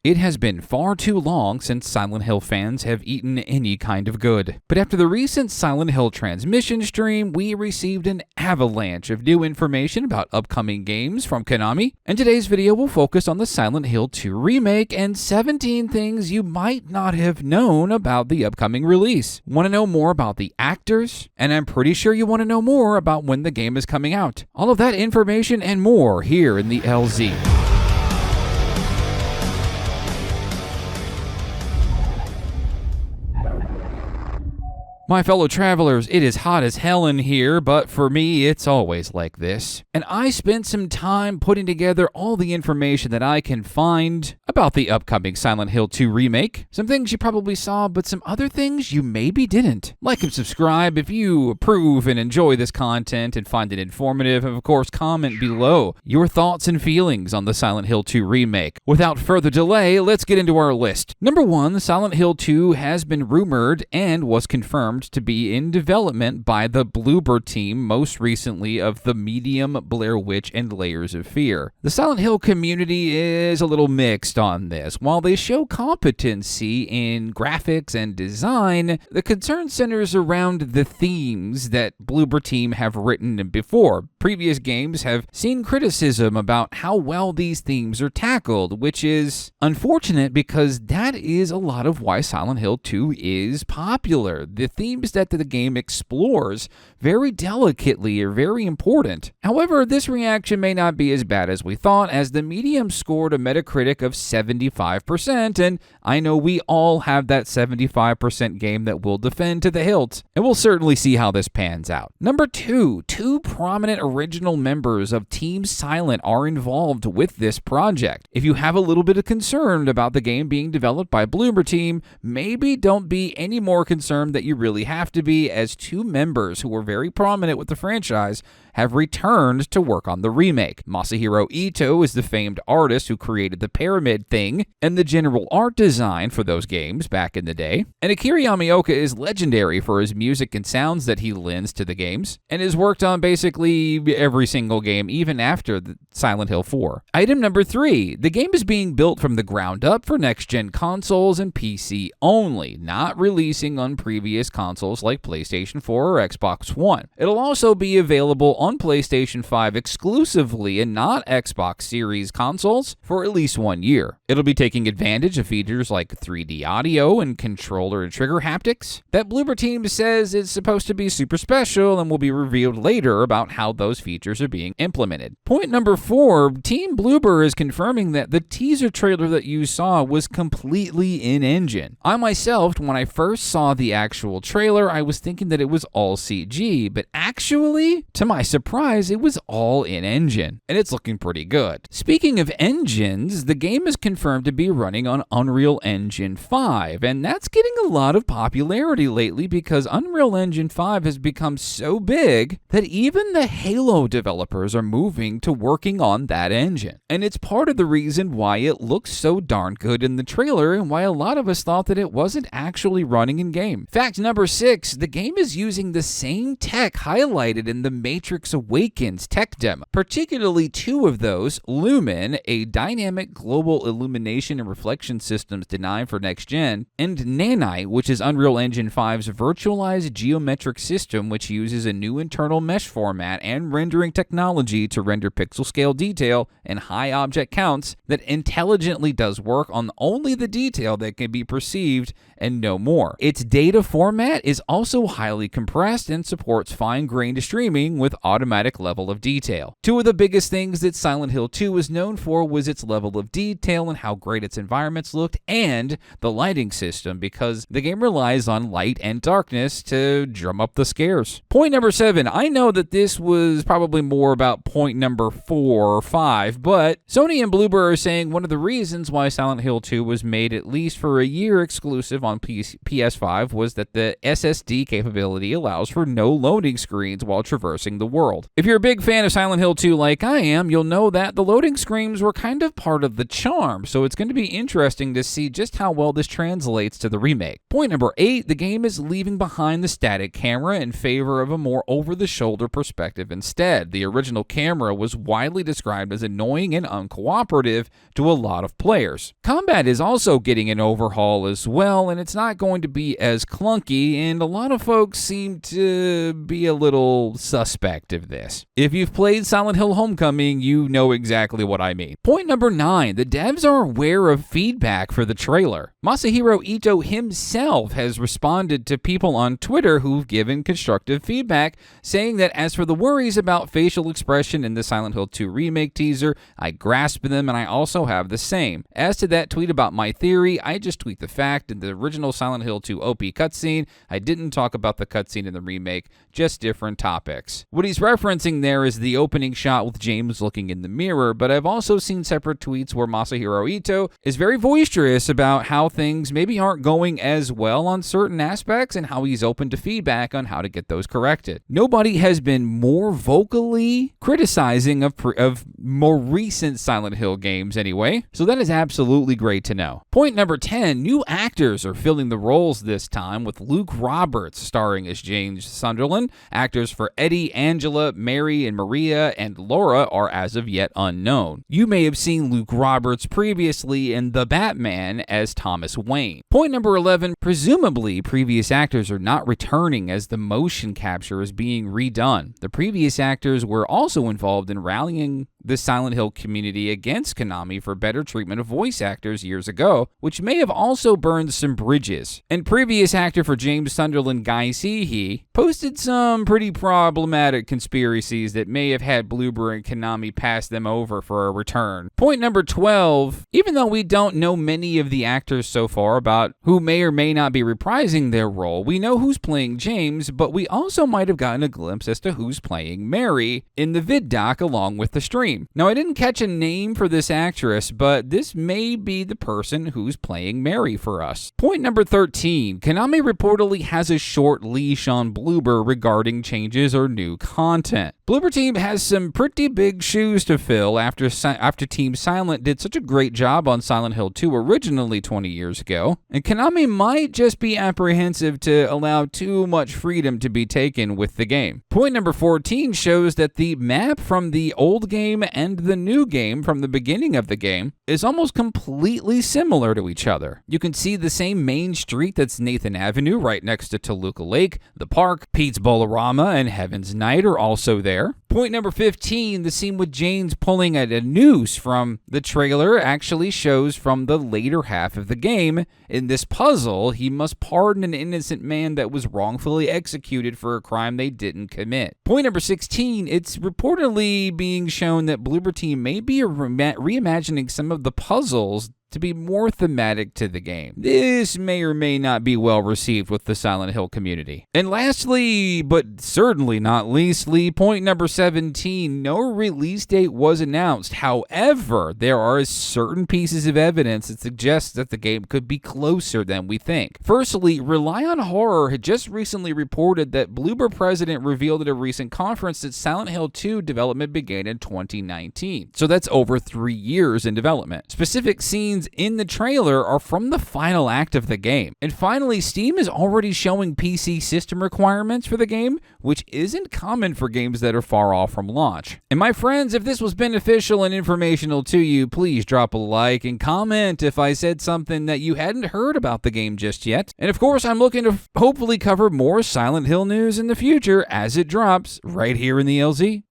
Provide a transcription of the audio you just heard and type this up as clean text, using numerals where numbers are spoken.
It has been far too long since Silent Hill fans have eaten any kind of good. But after the recent Silent Hill transmission stream, we received an avalanche of new information about upcoming games from Konami, and today's video will focus on the Silent Hill 2 remake and 17 things you might not have known about the upcoming release. Want to know more about the actors? And I'm pretty sure you want to know more about when the game is coming out. All of that information and more here in the LZ. My fellow travelers, it is hot as hell in here, but for me, it's always like this. And I spent some time putting together all the information that I can find about the upcoming Silent Hill 2 remake. Some things you probably saw, but some other things you maybe didn't. Like and subscribe if you approve and enjoy this content and find it informative, and of course, comment below your thoughts and feelings on the Silent Hill 2 remake. Without further delay, let's get into our list. Number 1, Silent Hill 2 has been rumored and was confirmed to be in development by the Bloober Team, most recently of the medium Blair Witch and Layers of Fear. The Silent Hill community is a little mixed on this. While they show competency in graphics and design, the concern centers around the themes that Bloober Team have written before. Previous games have seen criticism about how well these themes are tackled, which is unfortunate because that is a lot of why Silent Hill 2 is popular. The themes that the game explores very delicately are very important. However, this reaction may not be as bad as we thought, as the medium scored a Metacritic of 75%, and I know we all have that 75% game that we'll defend to the hilt, and we'll certainly see how this pans out. Number 2, two prominent original members of Team Silent are involved with this project. If you have a little bit of concern about the game being developed by Bloober Team, maybe don't be any more concerned that you really have to be, as two members who were very prominent with the franchise have returned to work on the remake. Masahiro Ito is the famed artist who created the Pyramid Thing and the general art design for those games back in the day. And Akira Yamaoka is legendary for his music and sounds that he lends to the games, and has worked on basically every single game, even after the Silent Hill 4. Item number 3, the game is being built from the ground up for next-gen consoles and PC only, not releasing on previous consoles like PlayStation 4 or Xbox One. It'll also be available on PlayStation 5 exclusively and not Xbox Series consoles for at least 1 year. It'll be taking advantage of features like 3D audio and controller and trigger haptics that Bloober Team says is supposed to be super special and will be revealed later about how those features are being implemented. Point number 4, Team Bloober is confirming that the teaser trailer that you saw was completely in-engine. I myself, when I first saw the actual trailer, I was thinking that it was all CG, but actually, to my surprise, it was all in-engine, and it's looking pretty good. Speaking of engines, the game is confirmed to be running on Unreal Engine 5, and that's getting a lot of popularity lately because Unreal Engine 5 has become so big that even the Halo developers are moving to working on that engine. And it's part of the reason why it looks so darn good in the trailer and why a lot of us thought that it wasn't actually running in-game. Fact number 6, the game is using the same tech highlighted in the Matrix Awakens tech demo, particularly 2 of those: Lumen, a dynamic global illumination and reflection systems designed for next gen, and Nanite, which is Unreal Engine 5's virtualized geometric system which uses a new internal mesh format and rendering technology to render pixel scale detail and high object counts that intelligently does work on only the detail that can be perceived and no more. Its data format is also highly compressed and supports fine-grained streaming with automatic level of detail. 2 of the biggest things that Silent Hill 2 was known for was its level of detail and how great its environments looked, and the lighting system, because the game relies on light and darkness to drum up the scares. Point number 7, I know that this was probably more about point number 4 or 5, but Sony and Bloober are saying one of the reasons why Silent Hill 2 was made at least for a year exclusive on PS5 was that the SSD capability allows for no loading screens while traversing the world. world. If you're a big fan of Silent Hill 2 like I am, you'll know that the loading screens were kind of part of the charm, so it's going to be interesting to see just how well this translates to the remake. Point number 8, the game is leaving behind the static camera in favor of a more over-the-shoulder perspective instead. The original camera was widely described as annoying and uncooperative to a lot of players. Combat is also getting an overhaul as well, and it's not going to be as clunky, and a lot of folks seem to be a little suspect of this. If you've played Silent Hill Homecoming, you know exactly what I mean. Point number 9, the devs are aware of feedback for the trailer. Masahiro Ito himself has responded to people on Twitter who've given constructive feedback, saying that as for the worries about facial expression in the Silent Hill 2 remake teaser, I grasp them and I also have the same. As to that tweet about my theory, I just tweet the fact. In the original Silent Hill 2 OP cutscene, I didn't talk about the cutscene in the remake, just different topics. What he's referencing there is the opening shot with James looking in the mirror, but I've also seen separate tweets where Masahiro Ito is very boisterous about how things maybe aren't going as well on certain aspects and how he's open to feedback on how to get those corrected. Nobody has been more vocally criticizing of more recent Silent Hill games anyway, so that is absolutely great to know. Point number 10, new actors are filling the roles this time, with Luke Roberts starring as James Sunderland. Actors for Eddie, Angela, Mary, and Maria, and Laura are as of yet unknown. You may have seen Luke Roberts previously in The Batman as Thomas Wayne. Point number 11, presumably previous actors are not returning as the motion capture is being redone. The previous actors were also involved in rallying the Silent Hill community against Konami for better treatment of voice actors years ago, which may have also burned some bridges. And previous actor for James Sunderland, You Cihi, posted some pretty problematic conspiracies that may have had Bloober and Konami pass them over for a return. Point number 12, even though we don't know many of the actors so far about who may or may not be reprising their role, we know who's playing James, but we also might have gotten a glimpse as to who's playing Mary in the vid doc along with the stream. Now, I didn't catch a name for this actress, but this may be the person who's playing Mary for us. Point number 13, Konami reportedly has a short leash on Bloober regarding changes or new content. Bloober Team has some pretty big shoes to fill after Team Silent did such a great job on Silent Hill 2 originally 20 years ago, and Konami might just be apprehensive to allow too much freedom to be taken with the game. Point number 14 shows that the map from the old game and the new game from the beginning of the game is almost completely similar to each other. You can see the same main street that's Nathan Avenue right next to Toluca Lake, the park, Pete's Bolorama, and Heaven's Night are also there. Point number 15, the scene with James pulling at a noose from the trailer actually shows from the later half of the game. In this puzzle, he must pardon an innocent man that was wrongfully executed for a crime they didn't commit. Point number 16, it's reportedly being shown that Bloober Team may be reimagining some of the puzzles to be more thematic to the game. This may or may not be well received with the Silent Hill community. And lastly, but certainly not leastly, point number 17, no release date was announced. However, there are certain pieces of evidence that suggest that the game could be closer than we think. Firstly, Rely on Horror had just recently reported that Bloober President revealed at a recent conference that Silent Hill 2 development began in 2019. So that's over 3 years in development. Specific scenes in the trailer are from the final act of the game. And finally, Steam is already showing PC system requirements for the game, which isn't common for games that are far off from launch. And my friends, if this was beneficial and informational to you, please drop a like and comment if I said something that you hadn't heard about the game just yet. And of course, I'm looking to hopefully cover more Silent Hill news in the future as it drops right here in the LZ.